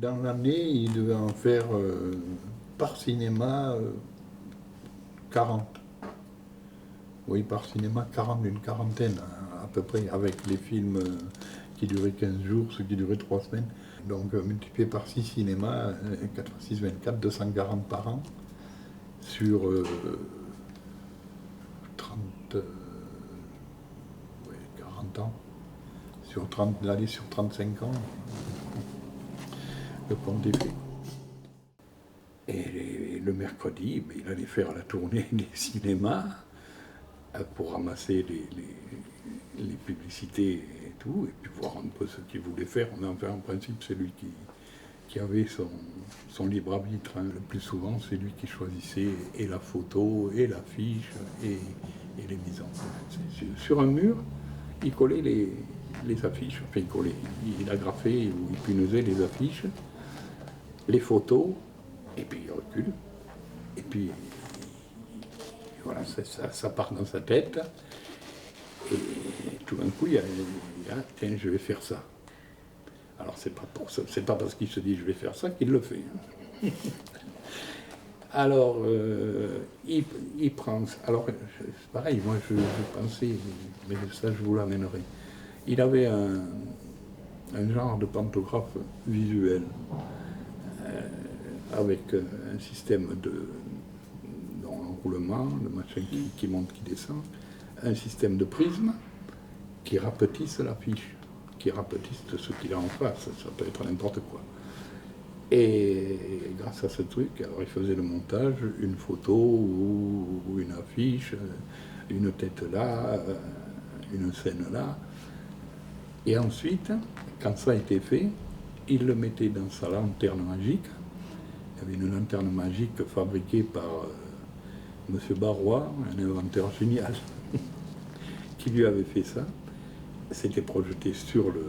Dans l'année, il devait en faire par cinéma 40. Oui, par cinéma, 40, une quarantaine à peu près, avec les films qui duraient 15 jours, ceux qui duraient 3 semaines. Donc multiplié par 6 cinémas, 4 x 6, 24, 240 par an, sur 30, ouais, 40 ans, sur 30, l'année sur 35 ans, le compte est fait. Et le mercredi, il allait faire la tournée des cinémas pour ramasser les publicités et tout, et puis voir un peu ce qu'il voulait faire. Enfin, en principe, c'est lui qui avait son libre arbitre. Hein. Le plus souvent, c'est lui qui choisissait et la photo, et l'affiche, et les mises en place. Sur un mur, il collait les affiches. Enfin, il agrafait ou il punaisait les affiches, les photos, et puis il recule. Et puis, voilà, ça part dans sa tête. Et tout d'un coup, il y a tiens, je vais faire ça. Alors, c'est pas parce qu'il se dit je vais faire ça qu'il le fait. Hein. Alors, il prend. Alors, c'est pareil, moi je pensais, mais ça je vous l'amènerai. Il avait un genre de pantographe visuel avec un système d'enroulement, le machin qui monte, qui descend, un système de prisme qui rapetisse l'affiche, qui rapetisse ce qu'il a en face, ça peut être n'importe quoi. Et grâce à ce truc, alors il faisait le montage, une photo ou une affiche, une tête là, une scène là. Et ensuite, quand ça a été fait, il le mettait dans sa lanterne magique. Il y avait une lanterne magique fabriquée par M. Barrois, un inventeur génial, qui lui avait fait ça. C'était projeté sur le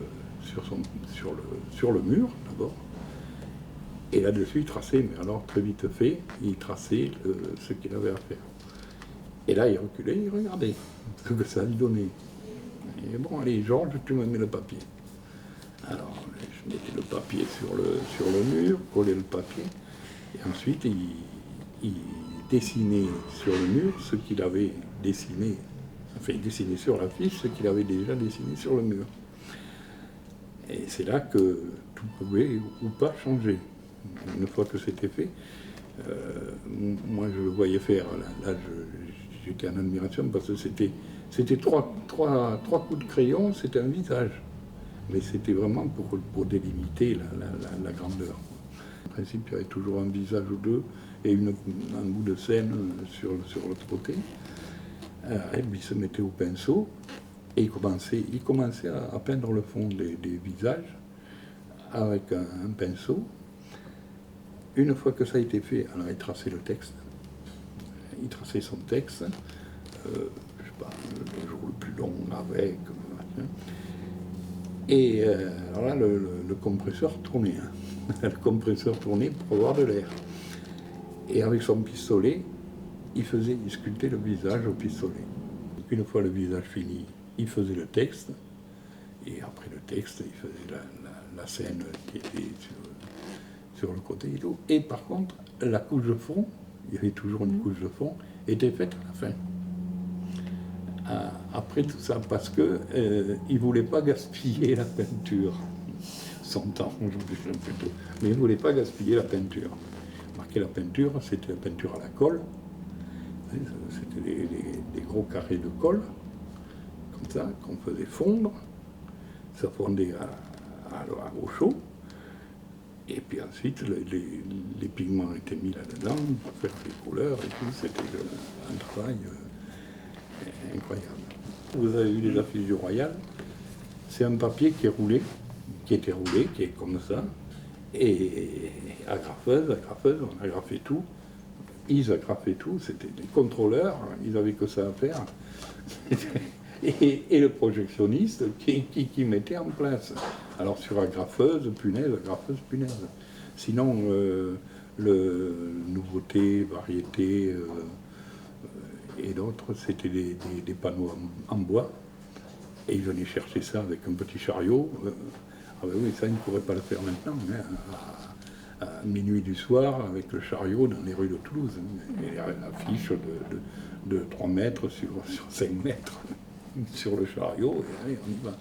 mur d'abord. Et là-dessus, il traçait, mais alors très vite fait, il traçait ce qu'il avait à faire. Et là, il reculait, il regardait ce que ça lui donnait. Et bon, allez, Georges, tu me mets le papier. Alors, je mettais le papier sur le mur, collais le papier, et ensuite, il dessinait sur le mur ce qu'il avait dessiné, enfin, il dessinait sur l'affiche ce qu'il avait déjà dessiné sur le mur. Et c'est là que tout pouvait ou pas changer. Une fois que c'était fait, moi je le voyais faire. Là j'étais en admiration parce que c'était trois coups de crayon, c'était un visage. Mais c'était vraiment pour délimiter la grandeur. En principe, il y avait toujours un visage ou deux et un bout de scène sur l'autre côté. Il se mettait au pinceau et il commençait à peindre le fond des visages avec un pinceau. Une fois que ça a été fait, alors il traçait le texte. Il traçait son texte, je sais pas, le jour le plus long avec. Et alors là, le compresseur tournait. Hein. Le compresseur tournait pour avoir de l'air. Et avec son pistolet, il sculptait le visage au pistolet. Une fois le visage fini, il faisait le texte. Et après le texte, il faisait la scène qui était sur le côté et tout. Et par contre, la couche de fond, il y avait toujours une couche de fond, était faite à la fin. Après tout ça, parce que il ne voulait pas gaspiller la peinture. Son temps, plutôt. Mais il ne voulait pas gaspiller la peinture. Marquer la peinture, c'était la peinture à la colle. C'était des gros carrés de colle, comme ça, qu'on faisait fondre. Ça fondait au chaud. Et puis ensuite, les pigments étaient mis là-dedans pour faire les couleurs et tout. C'était un travail incroyable. Vous avez vu les affiches du Royal. C'est un papier qui était roulé, qui est comme ça. Et agrafeuse, on agrafait tout. Ils agrafaient tout. C'était des contrôleurs, ils n'avaient que ça à faire. Et le projectionniste qui mettait en place. Alors sur agrafeuse, punaise. Sinon, le nouveauté, variété et d'autres, c'était des panneaux en bois. Et ils venaient chercher ça avec un petit chariot Ah ben oui, ça, il ne pourrait pas le faire maintenant, hein, à minuit du soir, avec le chariot dans les rues de Toulouse. Et l'affiche de 3 mètres sur 5 mètres sur le chariot, et allez, on y va.